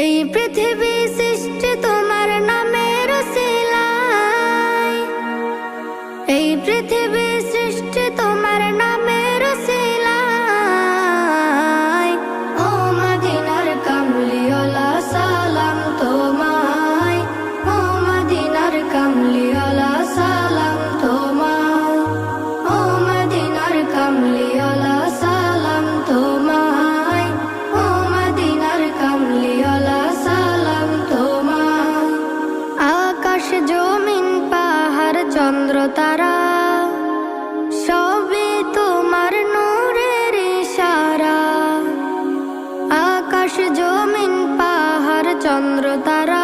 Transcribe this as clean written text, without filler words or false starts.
এই পৃথিবী সৃষ্টি তোমার নামের উসিলায়, এই পৃথিবী সৃষ্টি তোমার নামের উসিলায়। ও মদিনার কামলিওয়ালা সালাম তোমায়, ও মদিনার কামলিওয়ালা সালাম তোমায়, ও মদিনার কামলিওয়ালা সালাম তোমায়, ও মদিনার কামলিওয়ালা সালাম তোমায়। আকাশ জমিন পাহাড় চন্দ্র তারা সবই তোমার নূরের ইশারা। আকাশ জমিন পাহাড় চন্দ্র তারা